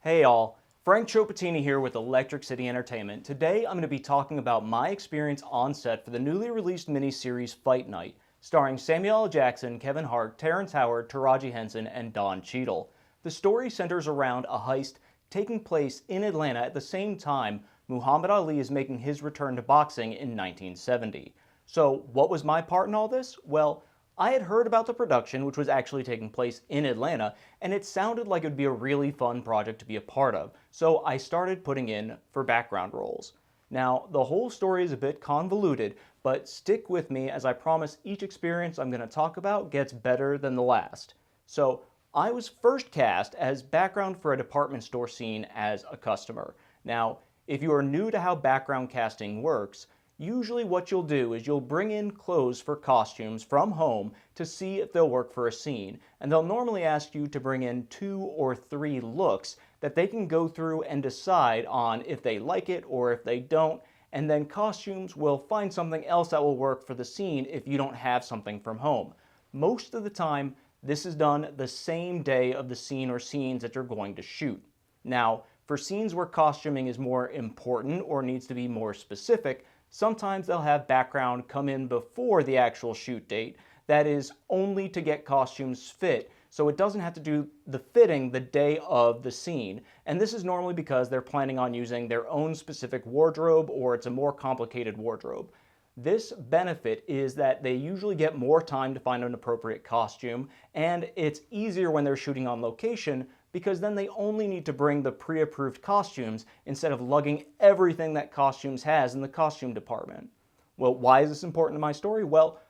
Hey all, Frank Chopatini here with Electric City Entertainment. Today I'm going to be talking about my experience on set for the newly released miniseries Fight Night, starring Samuel L. Jackson, Kevin Hart, Terrence Howard, Taraji Henson, and Don Cheadle. The story centers around a heist taking place in Atlanta at the same time Muhammad Ali is making his return to boxing in 1970. So what was my part in all this? Well, I had heard about the production, which was actually taking place in Atlanta, and it sounded like it would be a really fun project to be a part of, so I started putting in for background roles. Now, the whole story is a bit convoluted, but stick with me as I promise each experience I'm going to talk about gets better than the last. So, I was first cast as background for a department store scene as a customer. Now, if you are new to how background casting works, usually what you'll do is you'll bring in clothes for costumes from home to see if they'll work for a scene, and they'll normally ask you to bring in 2 or 3 looks that they can go through and decide on if they like it or if they don't, and then costumes will find something else that will work for the scene if you don't have something from home. Most of the time, this is done the same day of the scene or scenes that you're going to shoot. Now, for scenes where costuming is more important or needs to be more specific, sometimes they'll have background come in before the actual shoot date. That is only to get costumes fit, so it doesn't have to do the fitting the day of the scene. And this is normally because they're planning on using their own specific wardrobe or it's a more complicated wardrobe. This benefit is that they usually get more time to find an appropriate costume, and it's easier when they're shooting on location because then they only need to bring the pre-approved costumes instead of lugging everything that costumes has in the costume department. Well, why is this important to my story? Well,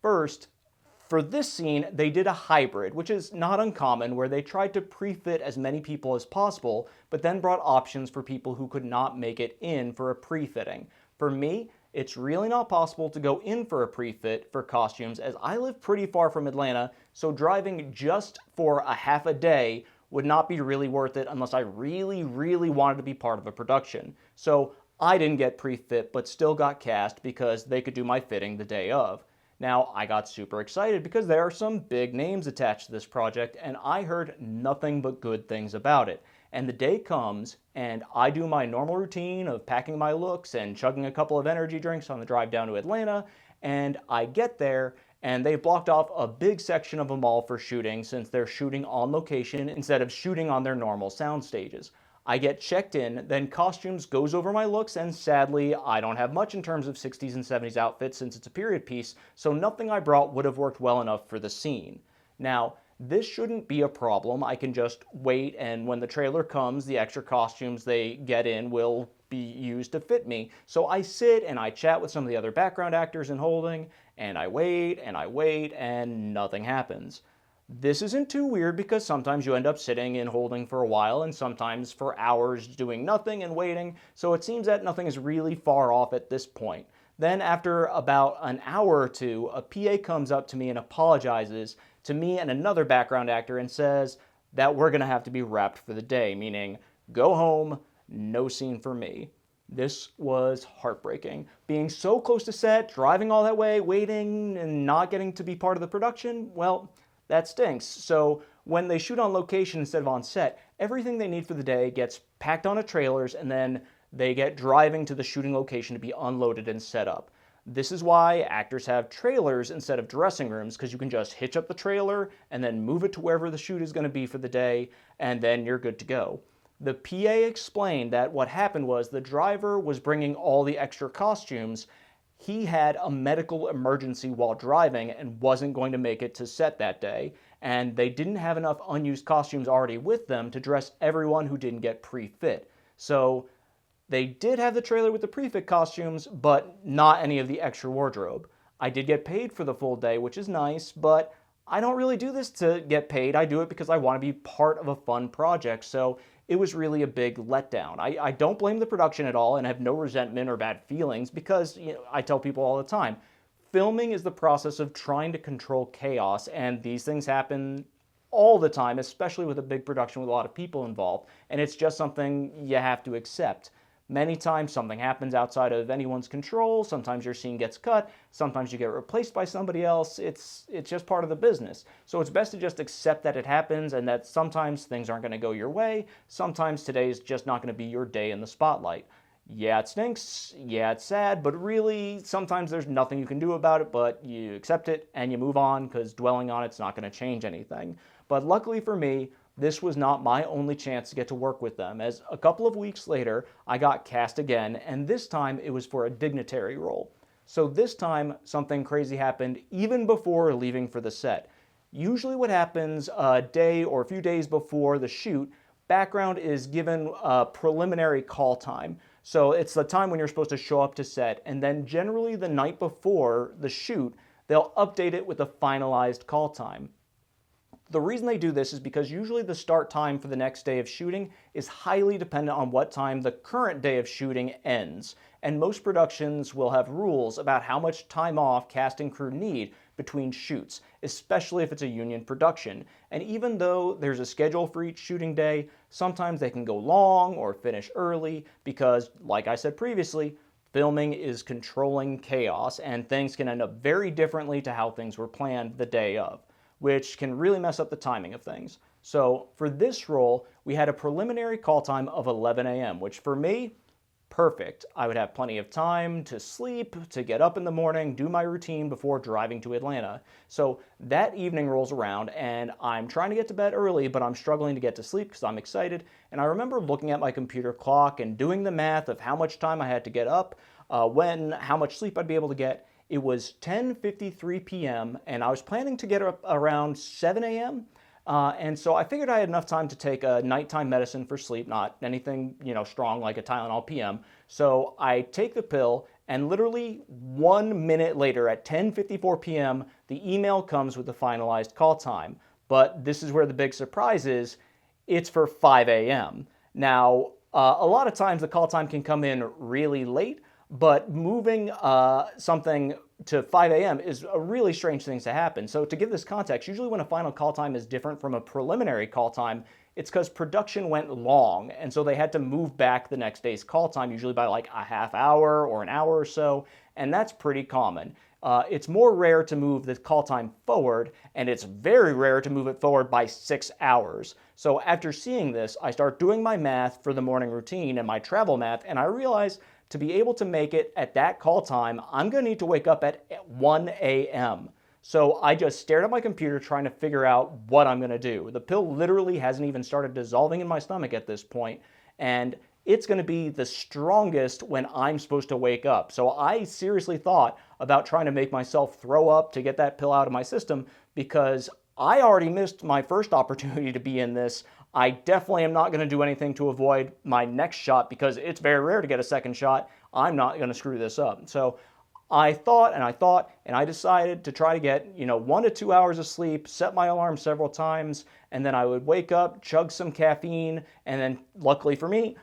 first, for this scene, they did a hybrid, which is not uncommon, where they tried to pre-fit as many people as possible, but then brought options for people who could not make it in for a pre-fitting. For me, it's really not possible to go in for a pre-fit for costumes as I live pretty far from Atlanta, so driving just for a half a day would not be really worth it unless I really wanted to be part of a production. So I didn't get pre-fit but still got cast because they could do my fitting the day of. Now, I got super excited because there are some big names attached to this project and I heard nothing but good things about it. And the day comes and I do my normal routine of packing my looks and chugging a couple of energy drinks on the drive down to Atlanta, and I get there and they blocked off a big section of the mall for shooting since they're shooting on location instead of shooting on their normal sound stages. I get checked in, then costumes goes over my looks, and sadly, I don't have much in terms of 60s and 70s outfits since it's a period piece, so nothing I brought would have worked well enough for the scene. Now, this shouldn't be a problem. I can just wait, and when the trailer comes, the extra costumes they get in will be used to fit me. So I sit and I chat with some of the other background actors in holding, and I wait, and nothing happens. This isn't too weird because sometimes you end up sitting in holding for a while and sometimes for hours doing nothing and waiting, so it seems that nothing is really far off at this point. Then after about an hour or two, a PA comes up to me and apologizes to me and another background actor and says that we're going to have to be wrapped for the day, meaning go home, no scene for me. This was heartbreaking. Being so close to set, driving all that way, waiting, and not getting to be part of the production, well, that stinks. So when they shoot on location instead of on set, everything they need for the day gets packed onto trailers and then they get driving to the shooting location to be unloaded and set up. This is why actors have trailers instead of dressing rooms, because you can just hitch up the trailer and then move it to wherever the shoot is going to be for the day, and then you're good to go. The PA explained that what happened was the driver was bringing all the extra costumes. He had a medical emergency while driving and wasn't going to make it to set that day, and they didn't have enough unused costumes already with them to dress everyone who didn't get pre-fit. So they did have the trailer with the pre-fit costumes, but not any of the extra wardrobe. I did get paid for the full day, which is nice, but I don't really do this to get paid. I do it because I want to be part of a fun project, so it was really a big letdown. I don't blame the production at all and have no resentment or bad feelings because, I tell people all the time, filming is the process of trying to control chaos, and these things happen all the time, especially with a big production with a lot of people involved, and it's just something you have to accept. Many times something happens outside of anyone's control. Sometimes your scene gets cut. Sometimes you get replaced by somebody else. It's just part of the business. So it's best to just accept that it happens and that sometimes things aren't going to go your way. Sometimes today is just not going to be your day in the spotlight. Yeah, it stinks. Yeah, it's sad. But really, sometimes there's nothing you can do about it, but you accept it and you move on because dwelling on it's not going to change anything. But luckily for me, this was not my only chance to get to work with them, as a couple of weeks later, I got cast again, and this time it was for a dignitary role. So this time, something crazy happened even before leaving for the set. Usually what happens a day or a few days before the shoot, background is given a preliminary call time. So it's the time when you're supposed to show up to set, and then generally the night before the shoot, they'll update it with a finalized call time. The reason they do this is because usually the start time for the next day of shooting is highly dependent on what time the current day of shooting ends. And most productions will have rules about how much time off cast and crew need between shoots, especially if it's a union production. And even though there's a schedule for each shooting day, sometimes they can go long or finish early because, like I said previously, filming is controlling chaos and things can end up very differently to how things were planned the day of, which can really mess up the timing of things. So for this role, we had a preliminary call time of 11 a.m., which for me, perfect. I would have plenty of time to sleep, to get up in the morning, do my routine before driving to Atlanta. So that evening rolls around and I'm trying to get to bed early, but I'm struggling to get to sleep because I'm excited. And I remember looking at my computer clock and doing the math of how much time I had to get up, how much sleep I'd be able to get. It was 10:53 p.m. and I was planning to get up around 7 a.m. And so I figured I had enough time to take a nighttime medicine for sleep, not anything, strong like a Tylenol PM. So I take the pill and literally 1 minute later at 10:54 p.m., the email comes with the finalized call time. But this is where the big surprise is. It's for 5 a.m. Now, a lot of times the call time can come in really late, but moving something to 5 a.m. is a really strange thing to happen. So to give this context, usually when a final call time is different from a preliminary call time, it's because production went long, and so they had to move back the next day's call time, usually by like a half hour or an hour or so, and that's pretty common. It's more rare to move the call time forward, and it's very rare to move it forward by 6 hours. So after seeing this, I start doing my math for the morning routine and my travel math, and I realize to be able to make it at that call time, I'm going to need to wake up at 1 a.m. So I just stared at my computer trying to figure out what I'm going to do. The pill literally hasn't even started dissolving in my stomach at this point, and it's going to be the strongest when I'm supposed to wake up. So I seriously thought about trying to make myself throw up to get that pill out of my system because I already missed my first opportunity to be in this. I definitely am not going to do anything to avoid my next shot because it's very rare to get a second shot. I'm not going to screw this up. So I thought, and I decided to try to get, 1 to 2 hours of sleep, set my alarm several times, and then I would wake up, chug some caffeine, and then luckily for me,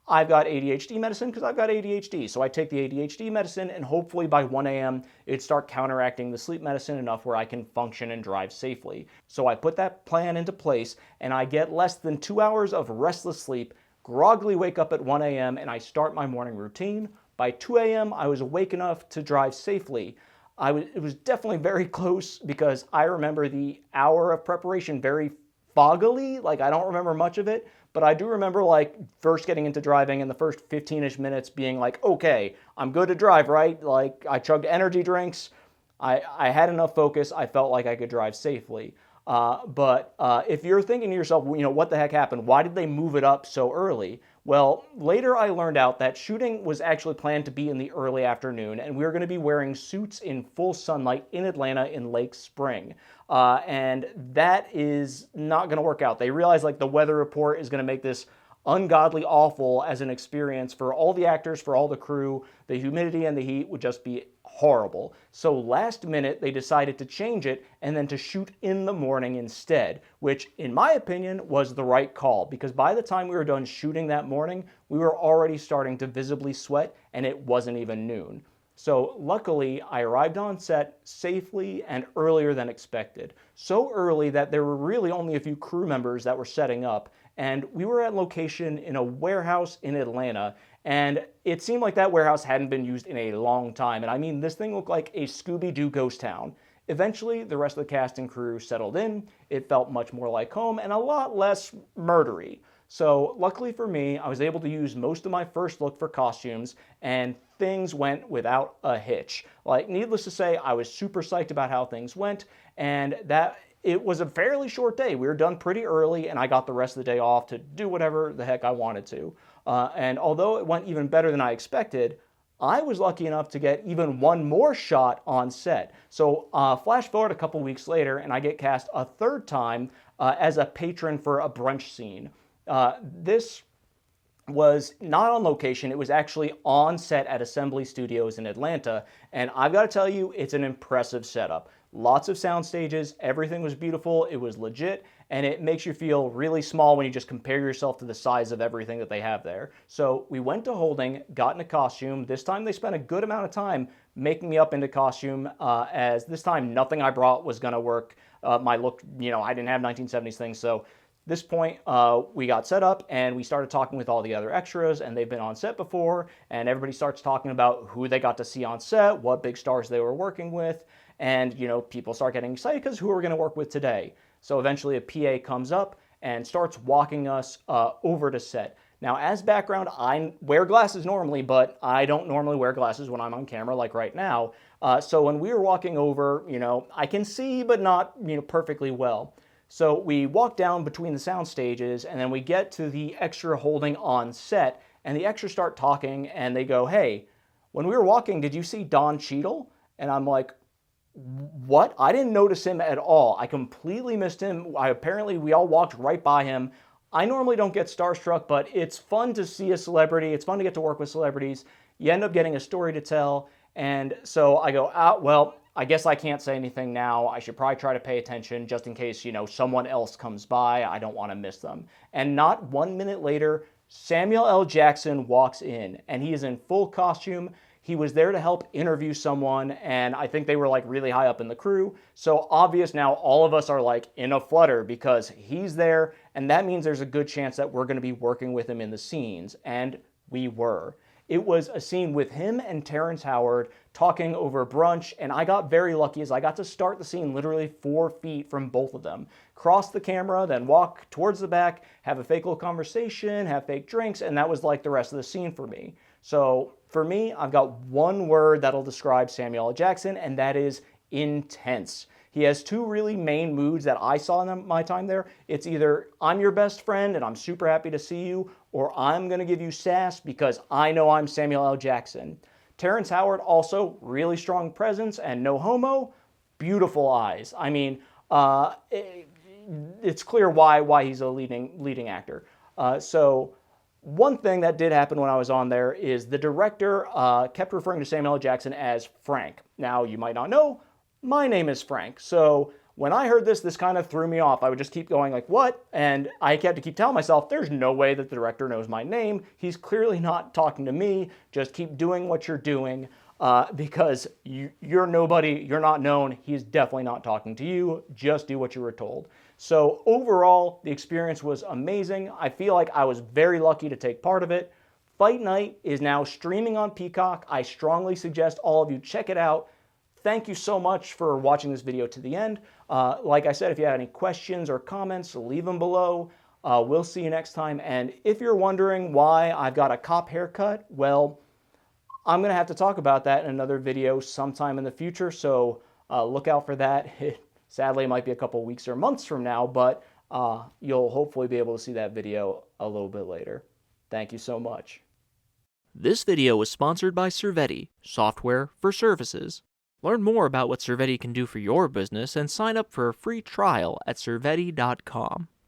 I've got ADHD medicine because I've got ADHD. So I take the ADHD medicine and hopefully by 1 a.m. it'd start counteracting the sleep medicine enough where I can function and drive safely. So I put that plan into place and I get less than 2 hours of restless sleep, groggily wake up at 1 a.m. and I start my morning routine. By 2 a.m. I was awake enough to drive safely. It was definitely very close because I remember the hour of preparation very foggily, like I don't remember much of it, but I do remember like first getting into driving and the first 15-ish minutes being like, okay, I'm good to drive, right? Like I chugged energy drinks, I had enough focus, I felt like I could drive safely. But if you're thinking to yourself, what the heck happened? Why did they move it up so early? Well, later I learned out that shooting was actually planned to be in the early afternoon, and we were going to be wearing suits in full sunlight in Atlanta in Lake Spring. And that is not going to work out. They realized like the weather report is going to make this ungodly awful as an experience for all the actors, for all the crew. The humidity and the heat would just be horrible. So last minute, they decided to change it and then to shoot in the morning instead, which in my opinion was the right call because by the time we were done shooting that morning, we were already starting to visibly sweat and it wasn't even noon. So luckily, I arrived on set safely and earlier than expected. So early that there were really only a few crew members that were setting up, and we were at location in a warehouse in Atlanta, And it seemed like that warehouse hadn't been used in a long time. And I mean, this thing looked like a Scooby-Doo ghost town. Eventually, the rest of the cast and crew settled in. It felt much more like home and a lot less murdery. So luckily for me, I was able to use most of my first look for costumes, and things went without a hitch. Like, needless to say, I was super psyched about how things went, and that it was a fairly short day. We were done pretty early, and I got the rest of the day off to do whatever the heck I wanted to. And although it went even better than I expected, I was lucky enough to get even one more shot on set. So flash forward a couple weeks later, and I get cast a third time as a patron for a brunch scene. This was not on location. It was actually on set at Assembly Studios in Atlanta. And I've got to tell you, it's an impressive setup. Lots of sound stages. Everything was beautiful. It was legit. And it makes you feel really small when you just compare yourself to the size of everything that they have there. So we went to holding, got in a costume. This time they spent a good amount of time making me up into costume, as this time nothing I brought was going to work. My look, I didn't have 1970s things. So this point, we got set up and we started talking with all the other extras, and they've been on set before, and everybody starts talking about who they got to see on set, what big stars they were working with, and people start getting excited because who are we going to work with today? So eventually a PA comes up and starts walking us over to set. Now, as background, I wear glasses normally, but I don't normally wear glasses when I'm on camera like right now. So when we were walking over, I can see, but not perfectly well. So we walk down between the sound stages, and then we get to the extra holding on set, and the extras start talking, and they go, "Hey, when we were walking, did you see Don Cheadle?" And I'm like, "What? I didn't notice him at all. I completely missed him. Apparently, we all walked right by him." I normally don't get starstruck, but it's fun to see a celebrity. It's fun to get to work with celebrities. You end up getting a story to tell, and so I go, well, I guess I can't say anything now. I should probably try to pay attention just in case, someone else comes by. I don't want to miss them. And not 1 minute later, Samuel L. Jackson walks in, and he is in full costume. He was there to help interview someone, and I think they were like really high up in the crew. So obvious now all of us are like in a flutter because he's there, and that means there's a good chance that we're going to be working with him in the scenes, and we were. It was a scene with him and Terrence Howard talking over brunch, and I got very lucky as I got to start the scene literally 4 feet from both of them. Cross the camera, then walk towards the back, have a fake little conversation, have fake drinks, and that was like the rest of the scene for me. So for me, I've got one word that'll describe Samuel L. Jackson, and that is intense. He has two really main moods that I saw in my time there. It's either I'm your best friend and I'm super happy to see you, or I'm going to give you sass because I know I'm Samuel L. Jackson. Terrence Howard, also really strong presence and no homo, beautiful eyes. I mean, it's clear why he's a leading actor. So one thing that did happen when I was on there is the director kept referring to Samuel L. Jackson as Frank. Now, you might not know, my name is Frank. So when I heard this kind of threw me off. I would just keep going like, what? And I had to keep telling myself, there's no way that the director knows my name. He's clearly not talking to me. Just keep doing what you're doing because you're nobody, you're not known. He's definitely not talking to you. Just do what you were told. So overall, the experience was amazing. I feel like I was very lucky to take part of it. Fight Night is now streaming on Peacock. I strongly suggest all of you check it out. Thank you so much for watching this video to the end. Like I said, if you have any questions or comments, leave them below. We'll see you next time. And if you're wondering why I've got a cop haircut, well, I'm going to have to talk about that in another video sometime in the future. So look out for that. Sadly, it might be a couple weeks or months from now, but you'll hopefully be able to see that video a little bit later. Thank you so much. This video was sponsored by Servetti, software for services. Learn more about what Servetti can do for your business and sign up for a free trial at servetti.com.